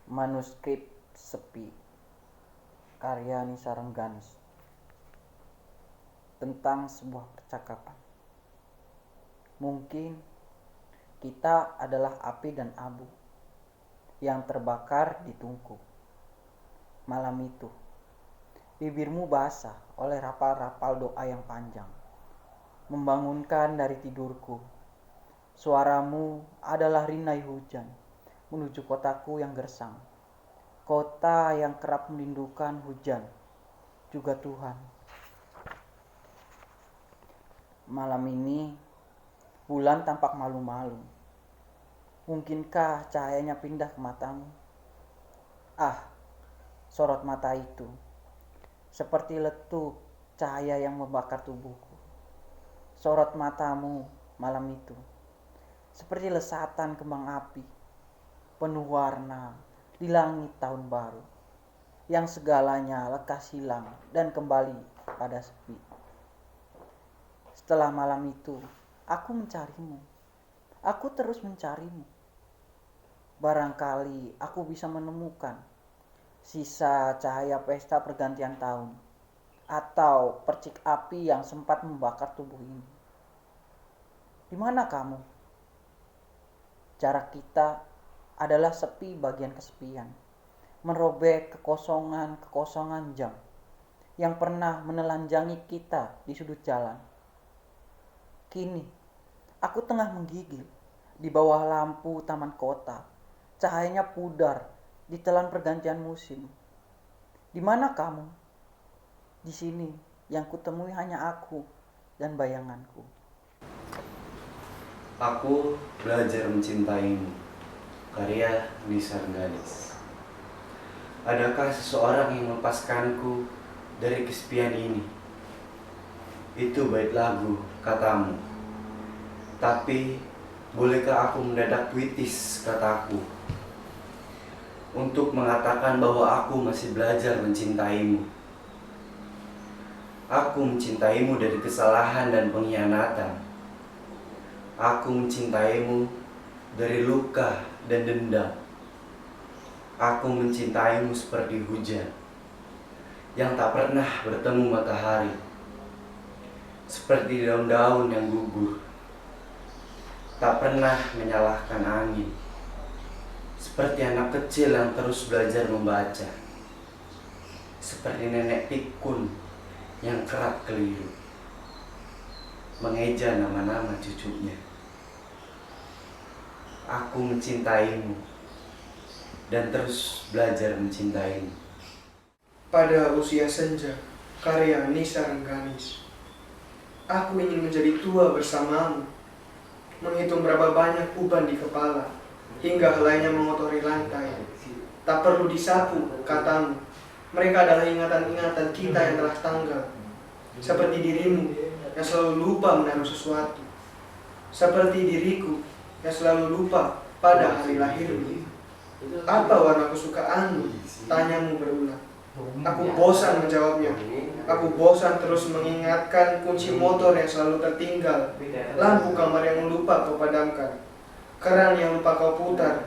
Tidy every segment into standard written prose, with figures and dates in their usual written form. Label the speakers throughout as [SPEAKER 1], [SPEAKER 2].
[SPEAKER 1] Manuskrip Sepi karya Nisa Rengganis tentang sebuah percakapan. Mungkin kita adalah api dan abu yang terbakar di tungku. Malam itu, bibirmu basah oleh rapal-rapal doa yang panjang, membangunkan dari tidurku. Suaramu adalah rinai hujan menuju kotaku yang gersang. Kota yang kerap merindukan hujan, juga Tuhan. Malam ini, bulan tampak malu-malu. Mungkinkah cahayanya pindah ke matamu? Ah, sorot mata itu, seperti letup cahaya yang membakar tubuhku. Sorot matamu malam itu, seperti lesatan kembang api, penuh warna di langit tahun baru, yang segalanya lekas hilang dan kembali pada sepi. Setelah malam itu, aku mencarimu. Aku terus mencarimu. Barangkali aku bisa menemukan sisa cahaya pesta pergantian tahun, atau percik api yang sempat membakar tubuh ini. Di mana kamu? Jarak kita adalah sepi bagian kesepian, merobek kekosongan jam yang pernah menelanjangi kita di sudut jalan. Kini, aku tengah menggigil di bawah lampu taman kota. Cahayanya pudar ditelan pergantian musim. Di mana kamu? Di sini yang kutemui hanya aku dan bayanganku.
[SPEAKER 2] Aku belajar mencintaimu. Karya Nisa Rengganis. Adakah seseorang yang melepaskanku dari kesepian ini? Itu bait lagu, katamu. Tapi bolehkah aku mendadak puitis, kataku, untuk mengatakan bahwa aku masih belajar mencintaimu. Aku mencintaimu dari kesalahan dan pengkhianatan. Aku mencintaimu dari luka dan dendam. Aku mencintaimu seperti hujan yang tak pernah bertemu matahari, seperti daun-daun yang gugur, tak pernah menyalahkan angin, seperti anak kecil yang terus belajar membaca, seperti nenek pikun yang kerap keliru, mengeja nama-nama cucunya. Aku mencintaimu dan terus belajar mencintaimu.
[SPEAKER 3] Pada usia senja, karya Nisa Rengganis. Aku ingin menjadi tua bersamamu, menghitung berapa banyak uban di kepala, hingga helainya mengotori lantai. Tak perlu disapu, katamu. Mereka adalah ingatan-ingatan kita yang telah tanggal. Seperti dirimu yang selalu lupa menaruh sesuatu. Seperti diriku yang selalu lupa pada hari lahirmu. Apa warna kesukaanmu? Tanyamu berulang. Aku bosan menjawabnya. Aku bosan terus mengingatkan kunci motor yang selalu tertinggal, lampu kamar yang lupa kau padamkan, keran yang lupa kau putar,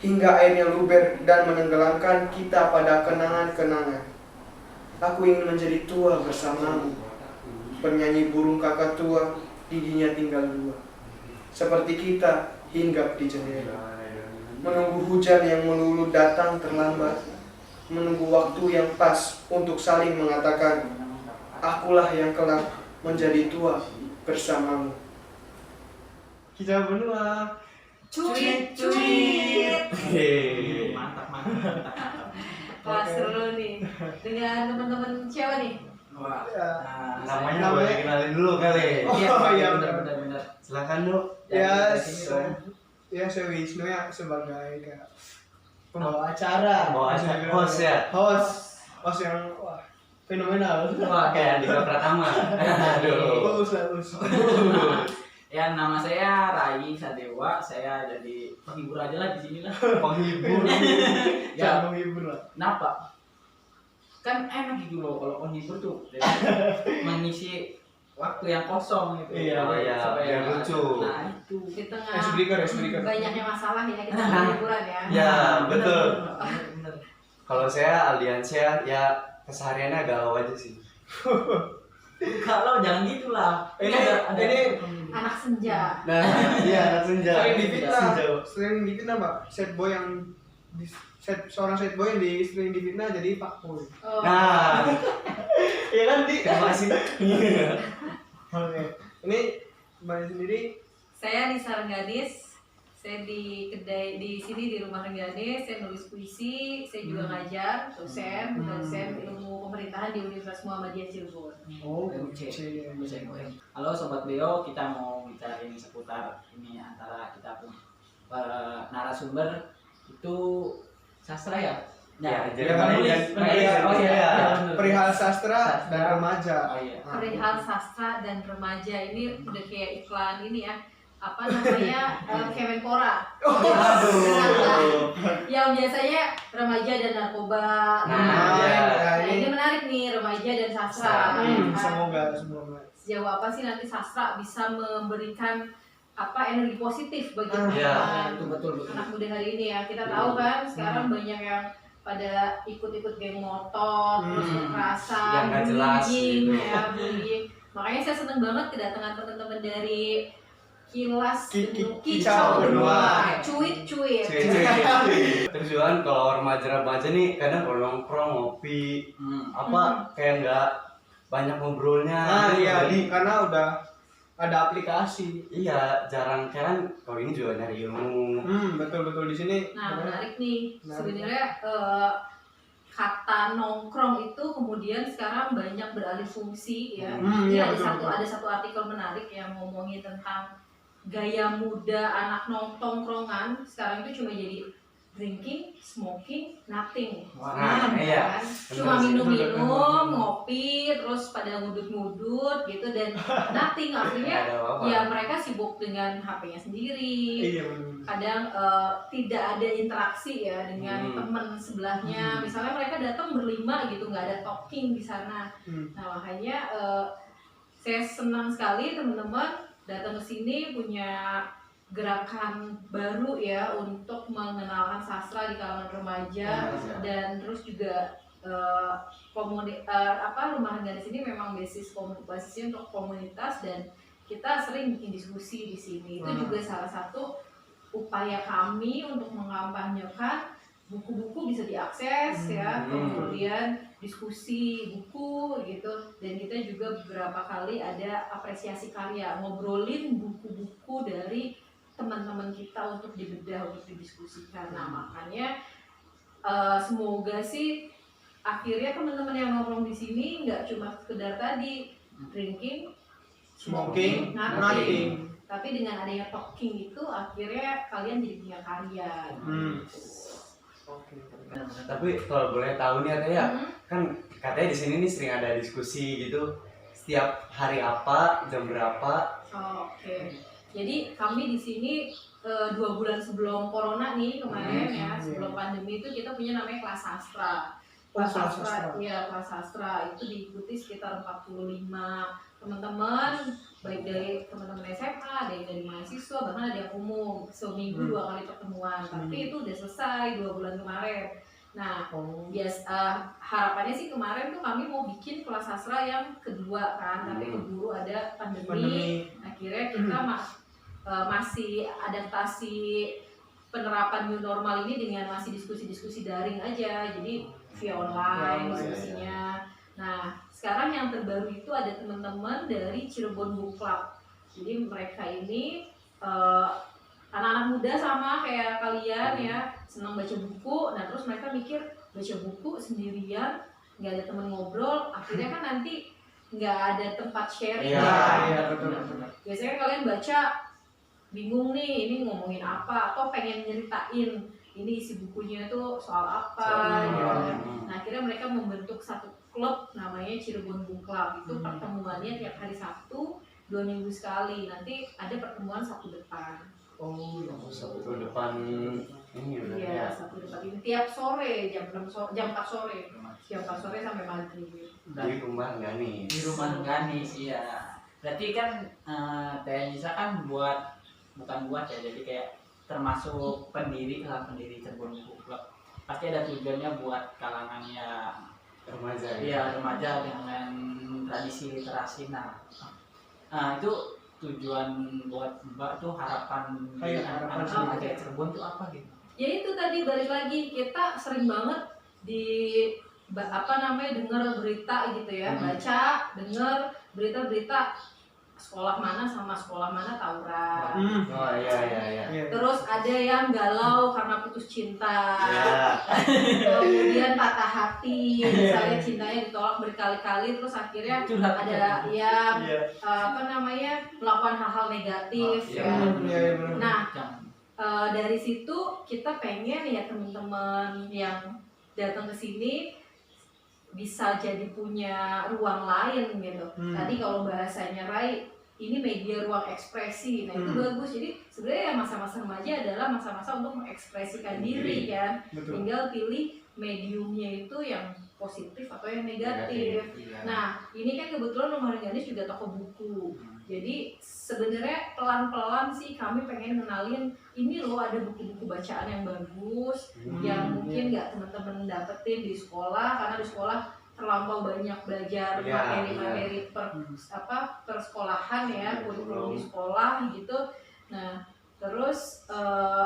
[SPEAKER 3] hingga airnya luber dan menenggelamkan kita pada kenangan-kenangan. Aku ingin menjadi tua bersamamu, penyanyi burung kakatua, giginya tinggal dua. Seperti kita hinggap di jendela, menunggu hujan yang melulu datang terlambat, menunggu waktu yang pas untuk saling mengatakan, akulah yang kelak menjadi tua bersamamu. Kita berdua.
[SPEAKER 4] Cuit. Mantap. Wah, seru nih. Dengan teman-teman siapa nih?
[SPEAKER 5] Wah,
[SPEAKER 3] Ya.
[SPEAKER 5] namanya boleh kenalin dulu kali.
[SPEAKER 3] Iya,
[SPEAKER 4] benar.
[SPEAKER 5] Silakan Dok.
[SPEAKER 3] Ya, saya Wisnu ya sebagai kayak pembawa acara.
[SPEAKER 5] Host ya.
[SPEAKER 3] Host yang fenomenal.
[SPEAKER 5] Wah, kayak Andika Pratama. Aduh.
[SPEAKER 3] Bagus.
[SPEAKER 4] Ya, nama saya Rai Sadewa. Saya jadi penghibur aja lah di sini lah.
[SPEAKER 5] Penghibur.
[SPEAKER 3] Ya, menghibur lah.
[SPEAKER 4] Kenapa? Kan enak gitu loh kalau penghibur tuh mengisi waktu yang kosong gitu.
[SPEAKER 3] Iya,
[SPEAKER 5] biar lucu.
[SPEAKER 4] Nah, itu
[SPEAKER 6] di tengah
[SPEAKER 3] Speaker.
[SPEAKER 6] banyaknya masalah ya kita
[SPEAKER 4] Nah.
[SPEAKER 6] hiburan ya.
[SPEAKER 5] Ya, betul. Kalau saya Aldiansyah ya kesehariannya galau aja sih.
[SPEAKER 4] Kalau jangan gitulah.
[SPEAKER 3] Ini
[SPEAKER 6] Anak senja.
[SPEAKER 5] Nah, iya senja.
[SPEAKER 3] sering difitnah Pak, seorang sad boy yang sering difitnah jadi fuckboy.
[SPEAKER 6] Oh.
[SPEAKER 5] Nah,
[SPEAKER 3] Iya kan di.
[SPEAKER 5] terima kasih.
[SPEAKER 3] Oke. Ini Mbak sendiri.
[SPEAKER 6] Saya di Sarengganis. Saya di kedai di sini di rumah Rengganis. Saya nulis puisi. Saya juga ngajar, dosen ilmu pemerintahan di Universitas Muhammadiyah Cirebon.
[SPEAKER 3] Oh,
[SPEAKER 4] Halo Sobat Beo, kita mau bicarain seputar ini antara kita pun narasumber itu sastra ya?
[SPEAKER 5] Ya, jadi
[SPEAKER 4] penulis.
[SPEAKER 3] perihal sastra dan remaja.
[SPEAKER 4] Oh iya.
[SPEAKER 6] Perihal sastra dan remaja ini udah kayak iklan ini ya. Apa namanya Kemenpora.
[SPEAKER 5] Aduh.
[SPEAKER 6] Yang biasanya remaja dan narkoba.
[SPEAKER 5] Nah,
[SPEAKER 6] Ini menarik nih remaja dan sastra.
[SPEAKER 3] Semoga.
[SPEAKER 6] Sejauh apa sih nanti sastra bisa memberikan apa energi positif bagi
[SPEAKER 5] Iya,
[SPEAKER 6] teman-teman
[SPEAKER 4] betul.
[SPEAKER 6] anak muda hari ini ya. Kita tahu kan sekarang banyak yang pada ikut-ikut geng motor, terus kekerasan,
[SPEAKER 5] Yang nggak jelas
[SPEAKER 6] bullying,
[SPEAKER 5] gitu.
[SPEAKER 6] ya, bullying. Makanya saya seneng banget kedatangan teman-teman dari Kilas
[SPEAKER 3] Kicau Benua.
[SPEAKER 6] Cuit.
[SPEAKER 5] Tujuan kalau remaja-remaja nih kadang kalau nongkrong ngopi apa kayak nggak banyak ngobrolnya.
[SPEAKER 3] Nah,
[SPEAKER 5] gitu.
[SPEAKER 3] iya,
[SPEAKER 5] Jadi
[SPEAKER 3] karena udah ada aplikasi.
[SPEAKER 5] iya jarang kan kalau ini juga nyari ilmu.
[SPEAKER 3] Betul di sini.
[SPEAKER 6] Nah, menarik nih.
[SPEAKER 3] Menarik.
[SPEAKER 6] Sebenarnya kata nongkrong itu kemudian sekarang banyak beralih fungsi ya. Ini
[SPEAKER 3] Iya,
[SPEAKER 6] ada satu artikel menarik yang ngomongin tentang gaya muda anak nongkrongan sekarang itu cuma jadi drinking, smoking, nothing.
[SPEAKER 5] Nah, iya.
[SPEAKER 6] Kan? Cuma minum-minum, ngopi, terus pada ngudut-ngudut gitu dan nothing. Artinya
[SPEAKER 5] Nggak ada apa-apa.
[SPEAKER 6] ya mereka sibuk dengan HP-nya sendiri.
[SPEAKER 3] Iya benar.
[SPEAKER 6] Kadang tidak ada interaksi ya dengan teman sebelahnya. Misalnya mereka datang berlima gitu, nggak ada talking di sana. Nah makanya saya senang sekali teman-teman datang ke sini punya gerakan baru ya untuk mengenalkan sastra di kalangan remaja dan terus juga rumah Rengganis ini memang basisnya untuk komunitas dan kita sering bikin diskusi di sini. Itu juga salah satu upaya kami untuk mengampanyekan buku-buku bisa diakses ya, kemudian diskusi buku gitu, dan kita juga beberapa kali ada apresiasi karya, ngobrolin buku-buku dari teman-teman kita untuk dibedah, untuk didiskusikan. Nah makanya semoga sih akhirnya teman-teman yang nongkrong di sini nggak cuma sekedar tadi drinking,
[SPEAKER 3] Smoking,
[SPEAKER 6] nothing, tapi dengan adanya talking itu akhirnya kalian jadi punya karya.
[SPEAKER 5] Tapi kalau boleh tahu nih ya kan katanya di sini nih sering ada diskusi gitu setiap hari apa jam berapa.
[SPEAKER 6] Oke. Jadi kami di sini 2 bulan sebelum corona nih kemarin ya, sebelum pandemi itu kita punya namanya kelas sastra. Kelas sastra, iya kelas sastra itu diikuti sekitar 45 teman-teman, baik dari teman-teman SMA, ada yang dari mahasiswa, bahkan ada yang umum. Seminggu 2 kali pertemuan, tapi itu udah selesai 2 bulan kemarin. Nah, harapannya sih kemarin tuh kami mau bikin kelas sastra yang kedua kan, tapi keburu ada pandemi. Akhirnya kita masih adaptasi penerapan new normal ini dengan masih diskusi-diskusi daring aja, jadi via online diskusinya. Nah, sekarang yang terbaru itu ada teman-teman dari Cirebon Book Club. Jadi mereka ini anak-anak muda sama kayak kalian ya, senang baca buku. Nah terus mereka mikir baca buku sendirian, nggak ada teman ngobrol, akhirnya kan nanti nggak ada tempat sharing.
[SPEAKER 3] Iya betul.
[SPEAKER 6] Biasanya kalian baca bingung nih ini ngomongin apa, atau pengen nyeritain ini isi bukunya tuh soal apa gitu. Nah akhirnya mereka membentuk satu klub namanya Cirebon Book Club. Itu pertemuannya tiap hari Sabtu 2 minggu sekali. Nanti ada pertemuan Sabtu depan.
[SPEAKER 5] Sabtu depan ini udah
[SPEAKER 6] Iya, Sabtu depan ini tiap sore jam 4 sore. Jam 4 sore sampai maghrib.
[SPEAKER 5] di rumah nggak nih?
[SPEAKER 4] Di rumah Rengganis iya. Berarti kan Teh Nisa kan bukan buat ya, jadi kayak termasuk pendiri Cirebon Book Club. pasti ada tujuannya buat kalangannya
[SPEAKER 5] Remaja
[SPEAKER 4] remaja dengan tradisi literasi. Nah itu tujuan buat Mbak tuh harapan
[SPEAKER 3] Harapan
[SPEAKER 4] anak-anak
[SPEAKER 3] sendiri.
[SPEAKER 4] Cirebon tuh apa gitu?
[SPEAKER 6] Ya itu tadi balik lagi, kita sering banget di dengar berita gitu ya, baca dengar berita-berita sekolah mana sama sekolah mana tawuran.
[SPEAKER 5] Oh iya.
[SPEAKER 6] Terus ada yang galau karena putus cinta,
[SPEAKER 5] Ya.
[SPEAKER 6] kemudian patah hati, misalnya cintanya ditolak berkali-kali, terus akhirnya
[SPEAKER 4] Curhat.
[SPEAKER 6] ada yang
[SPEAKER 3] Iya.
[SPEAKER 6] melakukan hal-hal negatif.
[SPEAKER 4] Iya,
[SPEAKER 6] Ya.
[SPEAKER 3] Iya, benar.
[SPEAKER 6] Nah,
[SPEAKER 4] Jangan.
[SPEAKER 6] dari situ kita pengen ya teman-teman yang datang ke sini bisa jadi punya ruang lain gitu. Tadi kalau bahasanya Rai, ini media ruang ekspresi. Nah itu bagus. Jadi sebenarnya ya masa-masa remaja adalah masa-masa untuk mengekspresikan diri kan.
[SPEAKER 3] Betul.
[SPEAKER 6] Tinggal pilih mediumnya itu yang positif atau yang negatif.
[SPEAKER 4] Iya.
[SPEAKER 6] Nah ini kan kebetulan Rumah Rengganis juga toko buku. Jadi sebenarnya pelan-pelan sih kami pengen kenalin ini loh, ada buku-buku bacaan yang bagus yang mungkin nggak teman-teman dapetin di sekolah, karena di sekolah terlampau banyak belajar
[SPEAKER 5] Iya,
[SPEAKER 6] materi-materi persekolahan ya, kurikulum di sekolah gitu. Nah terus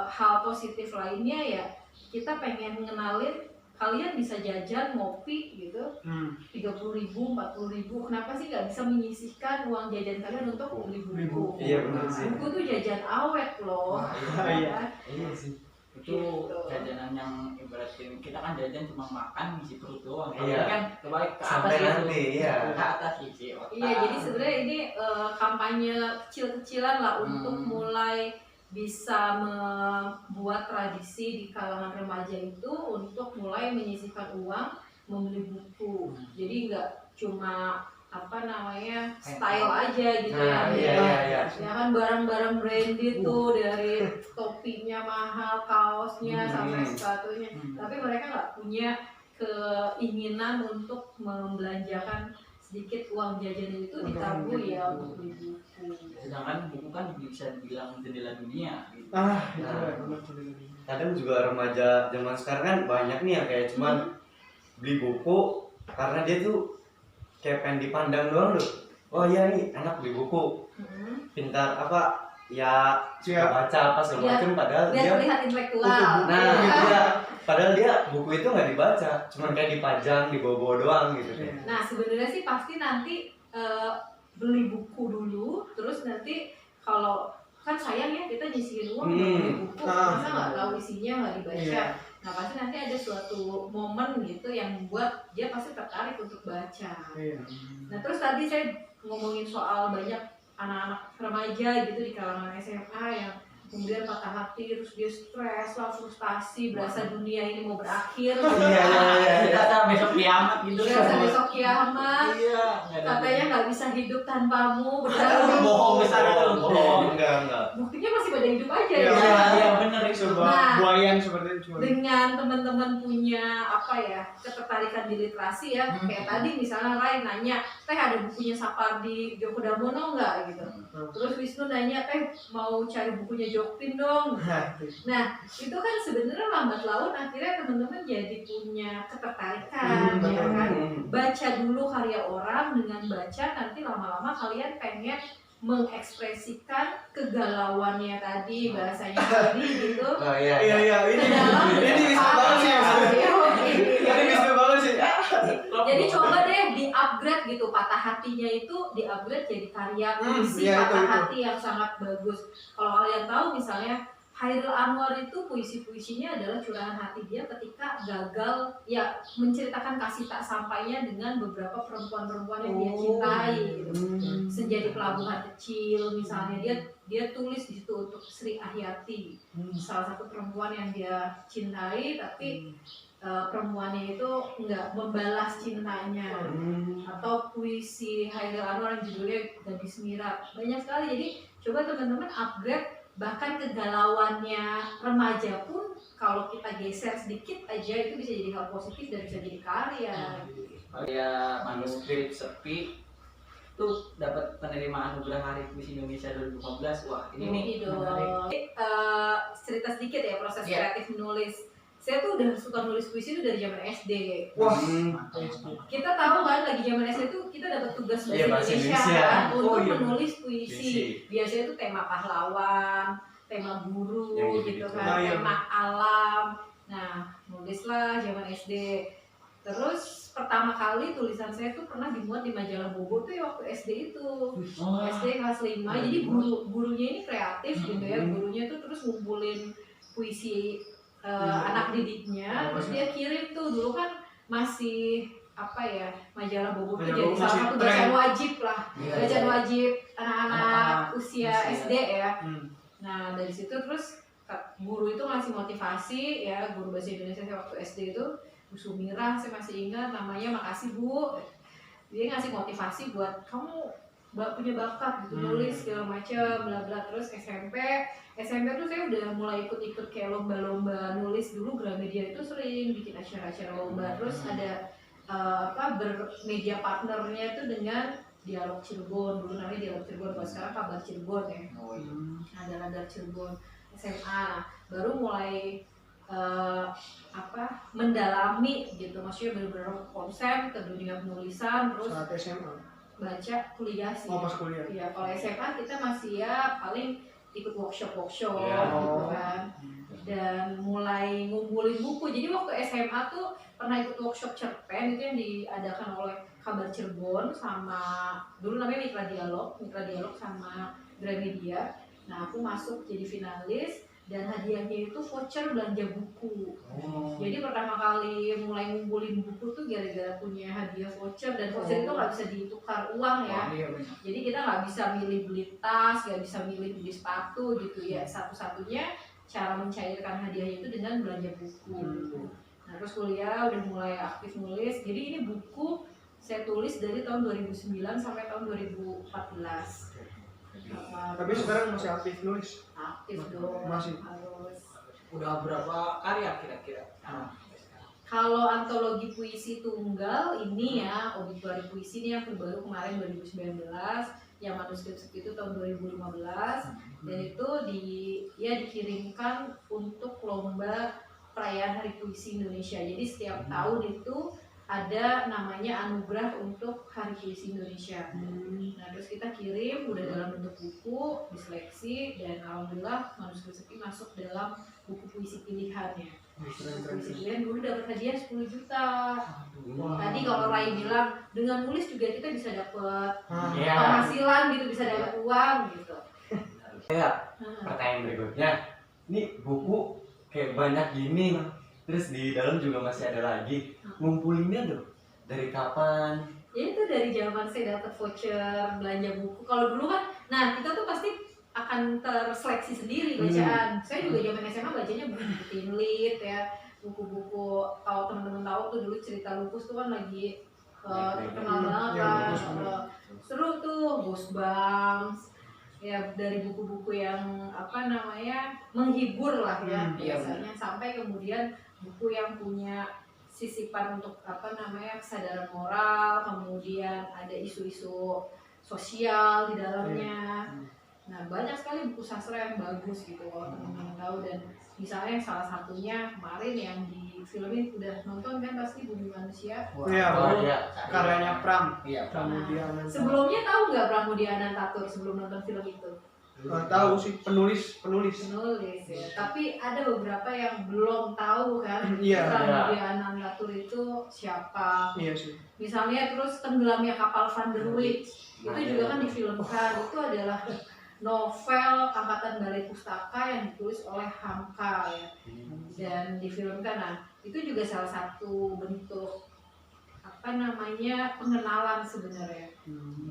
[SPEAKER 6] hal positif lainnya ya kita pengen ngenalin kalian bisa jajan ngopi gitu 30.000, 40.000. Kenapa sih nggak bisa menyisihkan uang jajan kalian untuk beli buku?
[SPEAKER 5] Iya, benar sih.
[SPEAKER 6] Buku tuh jajan awet loh.
[SPEAKER 3] Iya.
[SPEAKER 5] Iya sih.
[SPEAKER 4] Itu jajanan yang ibaratin kita kan jajan cuma makan ngisi perut doang. Kalau
[SPEAKER 5] Iya.
[SPEAKER 4] ini kan kebalik ke atas
[SPEAKER 5] Sampai
[SPEAKER 4] gitu.
[SPEAKER 5] nanti, iya.
[SPEAKER 4] Ke atas isi otak.
[SPEAKER 6] Iya, jadi sebenarnya ini kampanye kecil-kecilan lah untuk mulai bisa membuat tradisi di kalangan remaja itu untuk mulai menyisihkan uang membeli buku. Jadi nggak cuma style aja gitu
[SPEAKER 5] Nah,
[SPEAKER 6] ya.
[SPEAKER 5] iya.
[SPEAKER 6] Ya kan barang-barang branded tuh, dari topinya mahal, kaosnya sampai sepatunya. Tapi mereka nggak punya keinginan untuk membelanjakan sedikit uang jajan itu ditabung ya untuk beli buku.
[SPEAKER 4] Sedangkan buku kan bisa dibilang jendela dunia gitu.
[SPEAKER 3] Itu
[SPEAKER 5] Nah.
[SPEAKER 3] benar.
[SPEAKER 5] Kadang juga remaja zaman sekarang kan banyak nih yang kayak cuman beli buku karena dia tuh kayak pengen dipandang doang loh. Oh iya nih anak beli buku, pintar ya
[SPEAKER 3] Siap.
[SPEAKER 5] baca apa segala macam, padahal
[SPEAKER 6] Biar
[SPEAKER 5] dia
[SPEAKER 6] terlihat intelektual.
[SPEAKER 5] nah gitu ya, padahal dia buku itu nggak dibaca, cuman kayak dipajang dibawa-bawa doang gitu kan.
[SPEAKER 6] Nah sebenarnya sih pasti nanti beli buku dulu, terus nanti kalau kan sayang ya kita nyisihin uang buat beli buku, masa nggak tahu isinya, nggak dibaca.
[SPEAKER 3] Iya.
[SPEAKER 6] Nah pasti nanti ada suatu momen gitu yang membuat dia pasti tertarik untuk baca.
[SPEAKER 3] Iya.
[SPEAKER 6] Nah terus tadi saya ngomongin soal banyak anak-anak remaja gitu di kalangan SMA yang kemudian patah hati, terus dia stres lah, frustasi, berasa dunia ini mau berakhir.
[SPEAKER 5] Iya.
[SPEAKER 4] Kita besok kiamat gitu.
[SPEAKER 6] Berasa besok kiamat.
[SPEAKER 4] Iya.
[SPEAKER 6] Katanya nggak bisa hidup tanpamu,
[SPEAKER 4] Aduh,
[SPEAKER 6] padahal
[SPEAKER 4] bohong besar itu, bohong.
[SPEAKER 5] Enggak.
[SPEAKER 6] buktinya masih pada hidup aja
[SPEAKER 3] Iya,
[SPEAKER 6] ya.
[SPEAKER 4] Iya benar itu.
[SPEAKER 3] Sebuah
[SPEAKER 6] Nah.
[SPEAKER 3] buayan seperti itu.
[SPEAKER 6] Dengan teman-teman punya ketertarikan di literasi ya, kayak tadi misalnya Rai nanya, teh ada bukunya Sapardi Djoko Damono nggak gitu. Terus Wisnu nanya, teh mau cari bukunya Jokpin dong. Nah itu kan sebenarnya lambat laun akhirnya teman-teman jadi punya ketertarikan ya kan. Baca dulu karya orang, dengan baca nanti lama-lama kalian pengen mengekspresikan kegalauannya tadi, bahasanya tadi gitu.
[SPEAKER 5] Oh iya.
[SPEAKER 3] Ini bisa banget sih. Ini bisa banget sih.
[SPEAKER 6] Jadi coba deh di-upgrade gitu, patah hatinya itu di-upgrade jadi karya puisi
[SPEAKER 3] iya,
[SPEAKER 6] patah
[SPEAKER 3] itu.
[SPEAKER 6] hati yang sangat bagus. Kalau kalian tahu misalnya Hairil Anwar itu puisi-puisinya adalah curahan hati dia ketika gagal ya menceritakan kasih tak sampainya dengan beberapa perempuan-perempuan yang dia cintai gitu. Senja di Pelabuhan Kecil misalnya, dia tulis di situ untuk Sri Ahyati, salah satu perempuan yang dia cintai, tapi perempuannya itu nggak membalas cintanya. Atau puisi Hairil Anwar yang judulnya Gadis Mira, banyak sekali. Jadi coba teman-teman upgrade, bahkan kegalauannya remaja pun kalau kita geser sedikit aja itu bisa jadi hal positif dan bisa jadi karya.
[SPEAKER 4] Karya manuskrip sepi tuh dapat penerimaan anugerah Hari Puisi Indonesia 2015. Wah ini nih
[SPEAKER 6] Ini dong.
[SPEAKER 4] menarik.
[SPEAKER 6] Cerita sedikit ya proses
[SPEAKER 4] Iya.
[SPEAKER 6] kreatif menulis saya tuh udah suka nulis puisi itu dari zaman SD.
[SPEAKER 3] Wah,
[SPEAKER 6] Kita tahu kan lagi zaman SD itu kita dapat tugas
[SPEAKER 5] Iya, bahasa
[SPEAKER 6] bahasa Indonesia
[SPEAKER 5] Indonesia.
[SPEAKER 6] kan, untuk
[SPEAKER 3] Oh, iya.
[SPEAKER 6] menulis puisi.
[SPEAKER 5] Puisi.
[SPEAKER 6] Biasanya itu tema pahlawan, tema guru
[SPEAKER 5] Yang
[SPEAKER 6] gitu
[SPEAKER 5] gitu-gitu.
[SPEAKER 6] kan,
[SPEAKER 3] Nah, iya.
[SPEAKER 6] tema alam. Nah, nulislah zaman SD. Terus pertama kali tulisan saya tuh pernah dimuat di majalah Bobo tuh ya waktu SD itu. SD kelas 5. Jadi gurunya ini kreatif gitu ya. Gurunya tuh terus ngumpulin puisi anak didiknya, terus dia kirim tuh. Dulu kan masih apa ya, majalah Bobo tuh
[SPEAKER 3] Majalah
[SPEAKER 6] jadi
[SPEAKER 3] Bobo
[SPEAKER 6] salah
[SPEAKER 3] masih
[SPEAKER 6] satu
[SPEAKER 3] tren.
[SPEAKER 6] bacaan wajib lah.
[SPEAKER 4] Iya,
[SPEAKER 6] Bacaan
[SPEAKER 4] iya.
[SPEAKER 6] wajib anak-anak usia SD ya.
[SPEAKER 3] Hmm.
[SPEAKER 6] Nah dari situ terus guru itu ngasih motivasi ya, guru bahasa Indonesia saya waktu SD itu Bu Sumirah, saya masih ingat namanya, makasih Bu. Dia ngasih motivasi buat kamu punya bakat gitu, nulis segala macam bla bla. Terus SMP tuh saya udah mulai ikut kayak lomba-lomba nulis. Dulu Gramedia itu sering bikin acara-acara lomba. Terus ada bermedia partnernya itu dengan Dialog Cirebon, dulu namanya Dialog Cirebon, kalau sekarang Kabar Cirebon ya. Ada Radar Cirebon. SMA baru mulai mendalami gitu, maksudnya benar-benar konsen ke dunia penulisan. Terus
[SPEAKER 3] Saat SMA.
[SPEAKER 6] baca kuliah sih.
[SPEAKER 3] Oh, pas kuliah.
[SPEAKER 6] Iya, kalau SMA kita masih ya paling ikut workshop
[SPEAKER 5] Iya.
[SPEAKER 6] gitu kan. Dan mulai ngumpulin buku. Jadi waktu SMA tuh pernah ikut workshop cerpen itu yang diadakan oleh Kabar Cirebon sama dulu namanya Mitra Dialog sama Gramedia. Nah, aku masuk jadi finalis dan hadiahnya itu voucher belanja buku. Jadi pertama kali mulai ngumpulin buku tuh gara-gara punya hadiah voucher, dan voucher itu nggak bisa ditukar uang ya. Jadi kita nggak bisa milih beli tas, nggak bisa milih beli sepatu gitu ya. Satu-satunya cara mencairkan hadiahnya itu dengan belanja buku. Nah terus kuliah udah mulai aktif nulis. Jadi ini buku saya tulis dari tahun 2009 sampai tahun 2014.
[SPEAKER 3] Tapi sekarang masih aktif nulis.
[SPEAKER 6] Aktif dong.
[SPEAKER 3] Masih.
[SPEAKER 6] Harus.
[SPEAKER 4] Udah berapa karya kira-kira?
[SPEAKER 6] Kalau antologi puisi tunggal ini ya, obituari puisi ini yang terbaru kemarin 2019, yang manuskrip itu tahun 2015, dan itu dikirimkan untuk lomba perayaan Hari Puisi Indonesia. Jadi setiap tahun itu ada namanya anugerah untuk Hari Puisi Indonesia. Nah terus kita kirim udah dalam bentuk buku, diseleksi, dan alhamdulillah manuskrip ini masuk dalam buku puisi pilihannya. Puisi pilihan dulu dapat hadiah 10 juta. Tadi kalau Rai bilang dengan nulis juga kita bisa dapat penghasilan gitu, bisa dapat uang gitu.
[SPEAKER 5] Pertanyaan berikutnya, ini buku kayak banyak gini, terus di dalam juga masih ada lagi. Ngumpulinnya tuh dari kapan?
[SPEAKER 6] Ya itu dari zaman saya dapat voucher belanja buku. Kalau dulu kan, nah kita tuh pasti akan terseleksi sendiri bacaan. Saya juga zaman SMA bacanya buku-buku Tinlit ya, buku-buku, kalau teman-teman tahu tuh dulu Cerita Lupus tuh kan lagi terkenal banget kan. Seru tuh Ghostbumps. Ya dari buku-buku yang menghibur lah ya biasanya, sampai kemudian buku yang punya sisipan untuk kesadaran moral, kemudian ada isu-isu sosial di dalamnya. Nah banyak sekali buku sastra yang bagus gitu kalau teman-teman tahu. Dan misalnya salah satunya kemarin yang di filmin, udah nonton kan pasti Bumi Manusia.
[SPEAKER 3] Iya, karyanya Pram.
[SPEAKER 4] Iya,
[SPEAKER 3] Pramudia Anantatur.
[SPEAKER 6] Sebelumnya tahu nggak Pramudia Anantatur sebelum nonton film itu?
[SPEAKER 3] Tahu sih, penulis.
[SPEAKER 6] Nulis ya, tapi ada beberapa yang belum tahu kan.
[SPEAKER 3] Iya.
[SPEAKER 6] Pramudia Anantatur itu siapa?
[SPEAKER 3] Iya sih.
[SPEAKER 6] Misalnya terus tenggelamnya kapal Van der Wijk itu juga kan difilmkan. Itu adalah novel angkatan Balai Pustaka yang ditulis oleh Hamka ya, dan difilmkan. Nah itu juga salah satu bentuk pengenalan sebenarnya.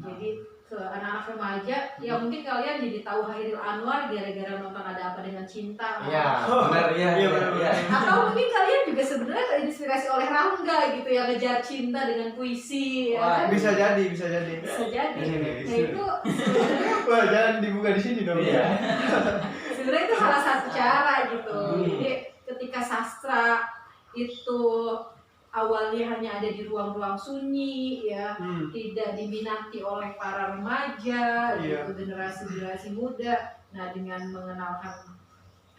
[SPEAKER 6] Jadi ke anak-anak remaja, ya mungkin kalian jadi tahu Hairil Anwar gara-gara nonton Ada Apa Dengan Cinta.
[SPEAKER 5] Iya, benar ya.
[SPEAKER 6] Atau mungkin kalian juga sebenarnya terinspirasi oleh Rangga gitu ya, ngejar cinta dengan puisi.
[SPEAKER 3] Wah,
[SPEAKER 6] Ya.
[SPEAKER 3] bisa jadi.
[SPEAKER 6] Bisa jadi.
[SPEAKER 5] Ini
[SPEAKER 6] Nah itu
[SPEAKER 3] Wah, jangan dibuka di sini dong.
[SPEAKER 5] Iya.
[SPEAKER 6] sebenarnya itu salah satu cara gitu. Jadi ketika sastra itu awalnya hanya ada di ruang-ruang sunyi ya, tidak diminati oleh para remaja gitu, generasi muda. Nah dengan mengenalkan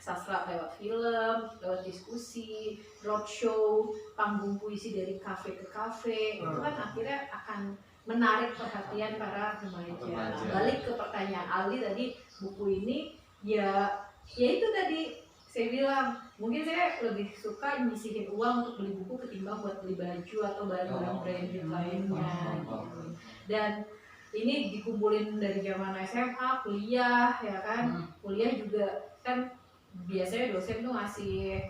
[SPEAKER 6] sastra lewat film, lewat diskusi, roadshow, panggung puisi dari kafe ke kafe, itu kan akhirnya akan menarik perhatian para remaja. Nah, balik ke pertanyaan Ali tadi, buku ini ya itu tadi saya bilang mungkin saya lebih suka nyisihin uang untuk beli buku ketimbang buat beli baju atau barang-barang branded lainnya gitu. Dan ini dikumpulin dari zaman SMA, kuliah ya kan. Kuliah juga kan biasanya dosen tuh ngasih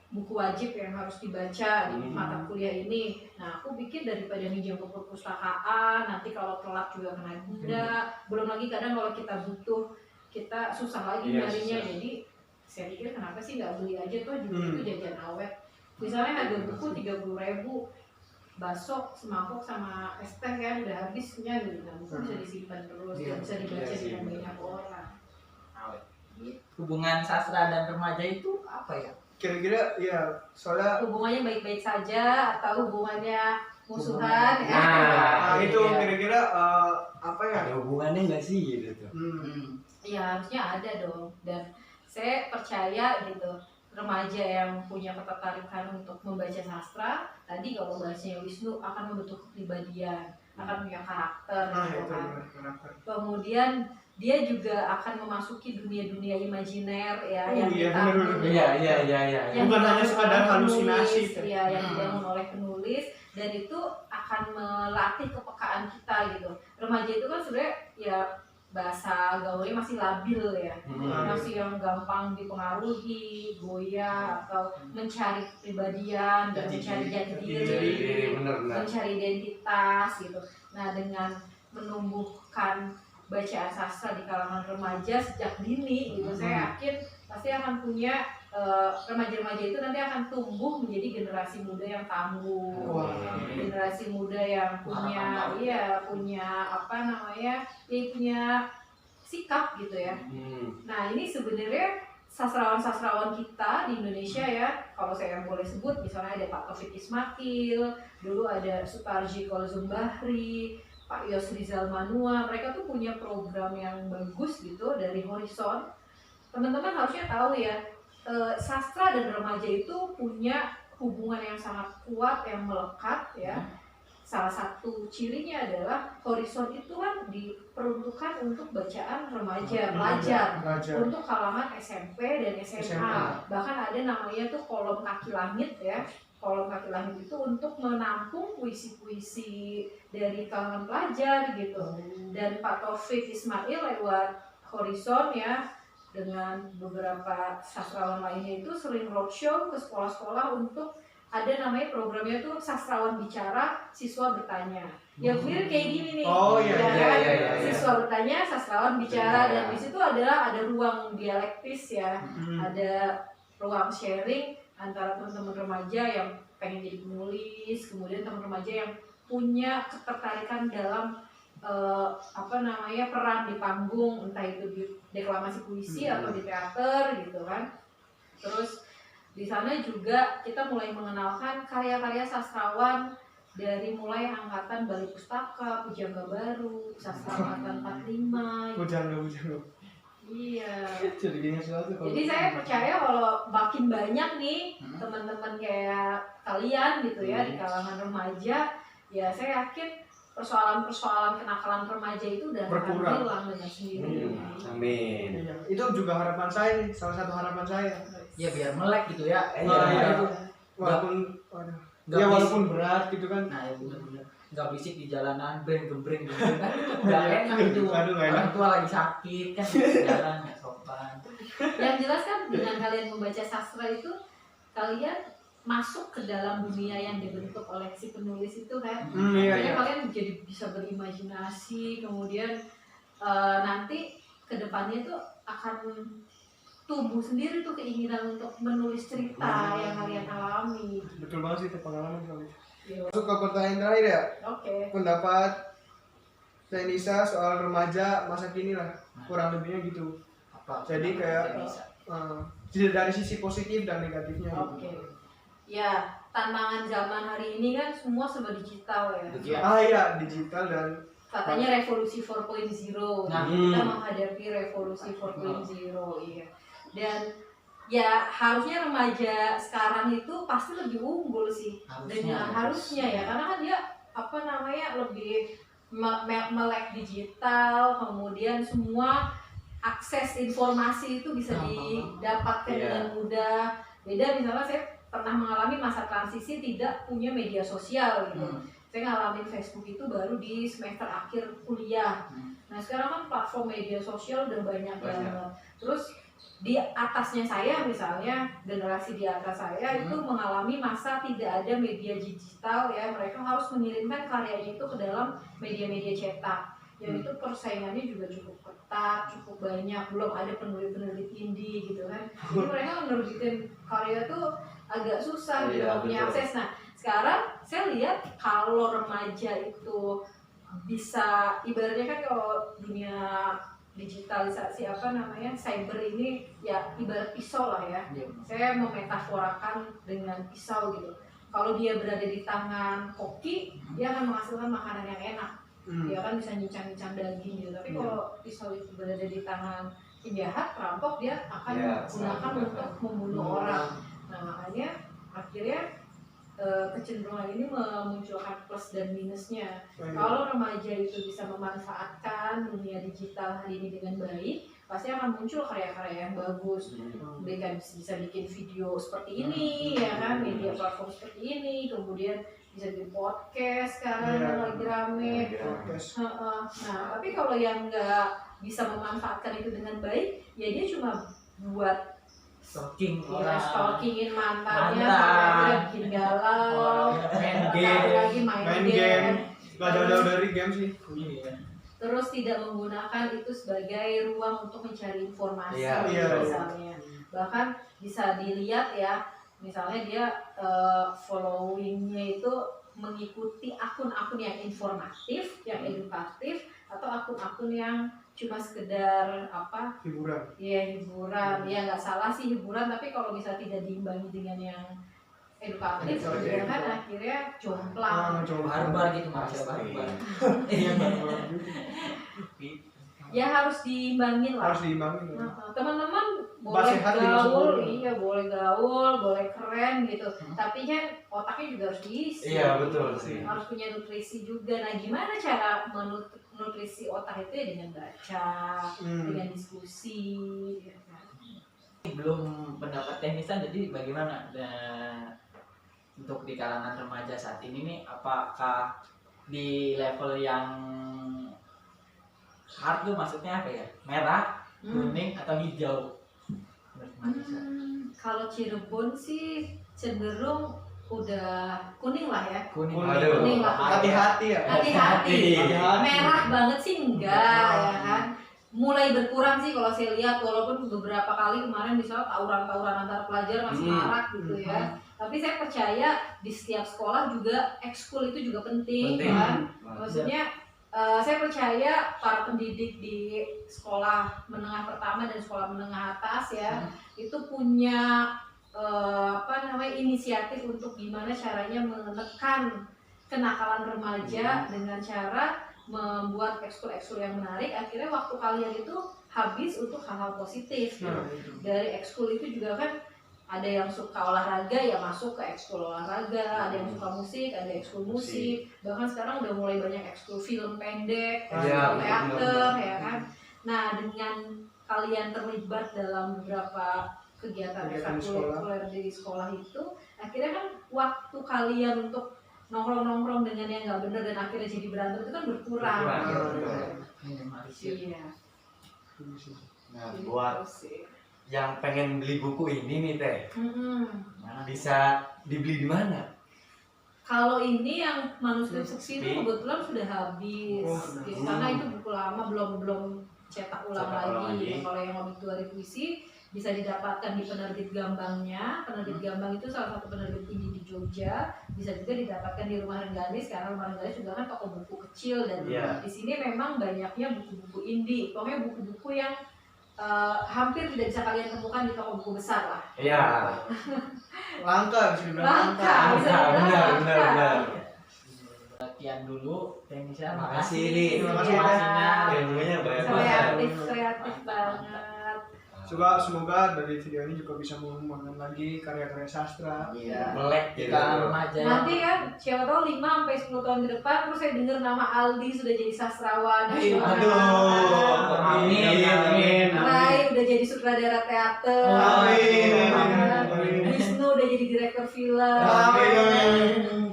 [SPEAKER 6] buku wajib yang harus dibaca di mata kuliah ini. Nah, aku pikir daripada minjem ke perpustakaan, nanti kalau telat juga kena denda. Belum lagi kadang kalau kita butuh, kita susah lagi nyarinya. Jadi saya pikir kenapa sih nggak beli aja, tuh juga itu jajan awet. Misalnya harga buku 30.000, bakso, semangkuk sama es teh kan udah habisnya gitu. Nah, buku bisa disimpan terus, bisa dibaca dengan banyak orang.
[SPEAKER 4] Hubungan sastra dan remaja itu apa ya?
[SPEAKER 3] Kira-kira ya soalnya
[SPEAKER 6] Hubungannya baik-baik saja atau hubungannya musuhan?
[SPEAKER 3] itu kira-kira apa ya?
[SPEAKER 5] Ada hubungannya nggak sih gitu tuh?
[SPEAKER 6] Ya harusnya ada dong. Dan saya percaya gitu, remaja yang punya ketertarikan untuk membaca sastra, tadi kalau bahasanya Wisnu akan membentuk kepribadian, akan punya karakter, gitu kan. Kemudian dia juga akan memasuki dunia-dunia imajiner ya, yang dibangun
[SPEAKER 3] bukan hanya sekadar halusinasi
[SPEAKER 6] yang dibangun oleh penulis, dan itu akan melatih kepekaan kita gitu. Remaja itu kan sebenarnya ya bahasa gaulnya masih labil ya, masih yang gampang dipengaruhi, goyah, atau mencari kepribadian dan mencari jati diri, mencari identitas gitu. Nah, dengan menumbuhkan bacaan sastra di kalangan remaja sejak dini gitu, saya yakin pasti akan punya remaja-remaja itu nanti akan tumbuh menjadi generasi muda yang tangguh, generasi muda yang punya punya sikap gitu ya. Nah, ini sebenarnya sastrawan-sastrawan kita di Indonesia ya, kalau saya boleh sebut, misalnya ada Pak Taufik Ismail, dulu ada Suparji Kolzum Bahri, Pak Yos Rizal Manua, mereka tuh punya program yang bagus gitu dari Horizon. Teman-teman harusnya tahu ya, sastra dan remaja itu punya hubungan yang sangat kuat, yang melekat ya. Salah satu cirinya adalah Horizon itu kan diperuntukkan untuk bacaan remaja, pelajar, untuk kalangan SMP dan SMA. Bahkan ada namanya tuh kolom kaki langit ya. Kolom kaki langit itu untuk menampung puisi-puisi dari kalangan pelajar gitu. Dan Pak Taufik Ismail lewat Horizon ya, dengan beberapa sastrawan lainnya itu sering roadshow ke sekolah-sekolah untuk ada namanya programnya tuh sastrawan bicara, siswa bertanya. Ya mirip kayak gini nih. Siswa bertanya, sastrawan bicara, dan di situ ada ruang dialektis ya. Ada ruang sharing antara teman-teman remaja yang pengen jadi penulis, kemudian teman remaja yang punya ketertarikan dalam peran di panggung, entah itu di deklamasi puisi atau di teater gitu kan. Terus di sana juga kita mulai mengenalkan karya-karya sastrawan dari mulai angkatan Balai Pustaka, Pujangga Baru, Sastra Angkatan 45.
[SPEAKER 3] Pujangga.
[SPEAKER 6] Iya. Jadi saya percaya kalau makin banyak nih teman-teman kayak kalian gitu ya di kalangan remaja, ya saya yakin persoalan-persoalan kenakalan remaja itu udah akan hilang dengan sendirinya.
[SPEAKER 5] Amin.
[SPEAKER 3] Itu juga harapan saya nih, salah satu harapan saya.
[SPEAKER 4] Ya biar melek gitu ya.
[SPEAKER 3] Walaupun berat gitu kan.
[SPEAKER 4] Nah, ya benar-benar nggak berisik di jalanan, gembreng kan itu udah enak itu. Orang tua lagi sakit kan jalan nggak sopan.
[SPEAKER 6] Yang jelas kan dengan kalian membaca sastra itu kalian masuk ke dalam dunia yang dibentuk oleh si penulis itu kan. Akhirnya kalian jadi bisa berimajinasi, kemudian nanti kedepannya itu akan tumbuh sendiri tuh keinginan untuk menulis cerita yang kalian alami.
[SPEAKER 3] Betul banget sih itu pengalaman soalnya. Masuk ke pertanyaan terakhir ya.
[SPEAKER 6] Oke.
[SPEAKER 3] Pendapat Nisa soal remaja masa kini lah, kurang lebihnya gitu. Jadi kayak dari sisi positif dan negatifnya.
[SPEAKER 6] Oke. Ya, tantangan zaman hari ini kan semua serba digital ya.
[SPEAKER 3] Iya, digital dan
[SPEAKER 6] katanya revolusi 4.0. Nah, kita menghadapi revolusi 4.0 iya. dan ya harusnya remaja sekarang itu pasti lebih unggul sih dengan harusnya ya, karena kan dia apa namanya lebih melek digital, kemudian semua akses informasi itu bisa didapatkan dengan mudah. Beda misalnya saya pernah mengalami masa transisi tidak punya media sosial gitu. Saya ngalamin Facebook itu baru di semester akhir kuliah. Nah sekarang kan platform media sosial udah banyak banget. Terus di atasnya saya misalnya, generasi di atas saya itu mengalami masa tidak ada media digital ya, mereka harus mengirimkan karyanya itu ke dalam media-media cetak. Yang itu persaingannya juga cukup ketat, cukup banyak, belum ada penulis-penulis indie gitu kan. Jadi mereka menerbitin karya tuh agak susah gitu, punya akses. Nah sekarang saya lihat kalau remaja itu bisa, ibaratnya kan kalau dunia digitalisasi apa namanya cyber ini ya ibarat pisau lah ya. Saya memetaforakan dengan pisau gitu. Kalau dia berada di tangan koki, dia akan menghasilkan makanan yang enak. Dia kan bisa nyincang-nyincang daging gitu. Tapi kalau pisau itu berada di tangan penjahat, perampok, dia akan menggunakan untuk membunuh orang. Nah makanya akhirnya kecenderungan ini memunculkan plus dan minusnya. Kalau remaja itu bisa memanfaatkan dunia digital hari ini dengan baik, pasti akan muncul karya-karya yang bagus. Mereka bisa bikin video seperti ini, ya kan, media platform seperti ini, kemudian bisa bikin podcast sekarang yang lagi rame. Nah, tapi kalau yang nggak bisa memanfaatkan itu dengan baik, ya dia cuma buat stalkingin mantannya sampai bikin galau, main game,
[SPEAKER 3] nggak jauh-jauh dari game sih.
[SPEAKER 6] Terus tidak menggunakan itu sebagai ruang untuk mencari informasi misalnya. Bahkan bisa dilihat ya, misalnya dia followingnya itu mengikuti akun-akun yang informatif, yang edukatif, atau akun-akun yang cuma sekedar apa?
[SPEAKER 3] Hiburan.
[SPEAKER 6] Iya hiburan, ya nggak salah sih hiburan, tapi kalau bisa tidak diimbangi dengan yang edukatif, ya kan akhirnya jomplang.
[SPEAKER 4] Barbar gitu manusia barbar.
[SPEAKER 6] Ya harus diimbangin lah.
[SPEAKER 3] Harus diimbangin.
[SPEAKER 6] Teman-teman boleh gaul, boleh gaul, boleh keren gitu. Tapi kan otaknya juga harus diisi.
[SPEAKER 5] Iya betul sih.
[SPEAKER 6] Harus punya nutrisi juga. Nah gimana cara menutrisi otak itu ya dengan baca, dengan diskusi.
[SPEAKER 4] Belum pendapat teknisan, jadi bagaimana untuk di kalangan remaja saat ini nih, apakah di level yang hard tuh maksudnya apa ya, merah, kuning atau hijau?
[SPEAKER 6] Kalau Cirebon sih cenderung udah kuning lah ya.
[SPEAKER 4] Kuning
[SPEAKER 6] lah.
[SPEAKER 3] Hati-hati ya.
[SPEAKER 6] Hati-hati. Merah banget sih enggak ya kan. Mulai berkurang sih kalau saya lihat, walaupun beberapa kali kemarin misalnya tawuran-tawuran antar pelajar masih marak gitu ya. Tapi saya percaya di setiap sekolah juga ekskul itu juga penting. Kan. Maksudnya saya percaya para pendidik di sekolah menengah pertama dan sekolah menengah atas ya itu punya inisiatif untuk gimana caranya menekan kenakalan remaja dengan cara membuat ekskul-ekskul yang menarik. Akhirnya waktu kalian itu habis untuk hal-hal positif. Dari ekskul itu juga kan ada yang suka olahraga ya masuk ke ekskul olahraga, ada yang suka musik, ada ekskul musik, bahkan sekarang udah mulai banyak ekskul film pendek, ekskul teater ya kan. Nah dengan kalian terlibat dalam beberapa kegiatan ekstrakurikuler di sekolah itu, akhirnya kan waktu kalian untuk nongkrong-nongkrong dengan yang nggak benar dan akhirnya jadi berantem itu kan berkurang. Iya.
[SPEAKER 5] Nah buat yang pengen beli buku ini nih Teh, bisa dibeli di mana?
[SPEAKER 6] Kalau ini yang manuskrip seksi itu kebetulan sudah habis, karena itu buku lama belum cetak ulang lagi. Kalau yang Komik 2000 Puisi bisa didapatkan di penerbit Gambangnya. Penerbit Gambang itu salah satu penerbit indie di Jogja. Bisa juga didapatkan di Rumah Rengganis, karena Rumah Rengganis juga kan toko buku kecil dan di sini memang banyaknya buku-buku indie. Pokoknya buku-buku yang hampir tidak bisa kalian temukan di toko buku besar lah.
[SPEAKER 5] Iya.
[SPEAKER 3] Langka bisa dibilang langka.
[SPEAKER 5] Benar.
[SPEAKER 4] Latihan dulu, teknisnya.
[SPEAKER 5] Makasih nih.
[SPEAKER 3] Terima kasih.
[SPEAKER 5] Ilmunya banyak banget.
[SPEAKER 6] Kreatif banget.
[SPEAKER 3] Semoga dari video ini juga bisa mengembangkan lagi karya-karya sastra.
[SPEAKER 4] Iya.
[SPEAKER 5] Melek gitu.
[SPEAKER 4] Kita remaja.
[SPEAKER 6] Nanti kan siapa tahu 5 sampai 10 tahun ke depan terus saya dengar nama Aldi sudah jadi sastrawan nasional.
[SPEAKER 5] Aduh. Amin.
[SPEAKER 6] Rai udah jadi sutradara teater.
[SPEAKER 3] Amin.
[SPEAKER 6] Wisnu udah jadi direktur film.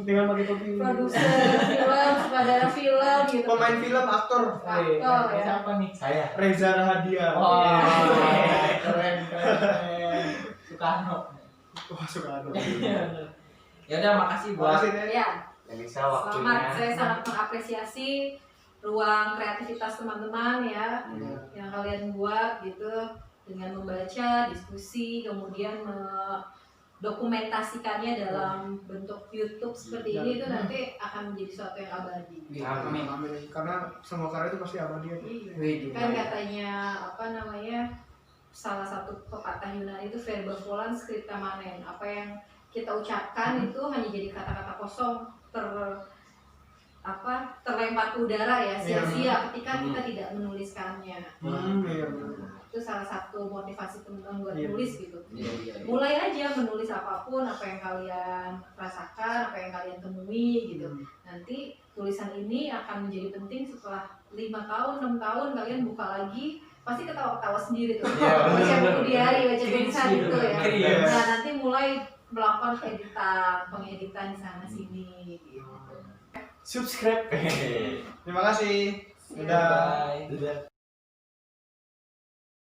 [SPEAKER 3] Dengan pakai topi.
[SPEAKER 6] Produser film, sutradara film gitu.
[SPEAKER 3] Pemain film, aktor.
[SPEAKER 6] Aktor ya.
[SPEAKER 4] Siapa nih?
[SPEAKER 5] Saya.
[SPEAKER 3] Reza Rahadian.
[SPEAKER 4] Keren. Soekarno.
[SPEAKER 3] Wah, Soekarno.
[SPEAKER 4] Ya udah, makasih buat
[SPEAKER 3] Makasih Nen.
[SPEAKER 6] Ya.
[SPEAKER 5] Elisa
[SPEAKER 6] Selamat,
[SPEAKER 5] waktunya.
[SPEAKER 6] saya sangat mengapresiasi ruang kreativitas teman-teman ya yang kalian buat gitu dengan membaca, diskusi, kemudian dokumentasikannya dalam bentuk YouTube seperti ini itu nanti akan menjadi sesuatu yang abadi.
[SPEAKER 5] Amin.
[SPEAKER 3] Amin. Karena semua karya itu pasti abadi.
[SPEAKER 6] Iya. Kan katanya apa namanya salah satu pepatah Yunani itu verba volant scripta manen. Apa yang kita ucapkan itu hanya jadi kata-kata kosong terlempar ke udara ya sia-sia ketika kita tidak menuliskannya.
[SPEAKER 3] Iya.
[SPEAKER 6] Itu salah satu motivasi teman-teman buat
[SPEAKER 3] Iya.
[SPEAKER 6] nulis gitu.
[SPEAKER 4] Iya.
[SPEAKER 6] Mulai aja menulis apapun apa yang kalian rasakan, apa yang kalian temui gitu. Nanti tulisan ini akan menjadi penting setelah 5 tahun, 6 tahun kalian buka lagi pasti ketawa-ketawa sendiri tuh.
[SPEAKER 5] Iya,
[SPEAKER 6] Baca buku diary, baca tulisan
[SPEAKER 4] Cringe
[SPEAKER 6] itu ya.
[SPEAKER 4] Cringe.
[SPEAKER 6] Nah, nanti mulai melakukan pengeditan di sana sini gitu.
[SPEAKER 5] Subscribe.
[SPEAKER 3] Terima kasih.
[SPEAKER 6] Dadah.
[SPEAKER 4] Bye.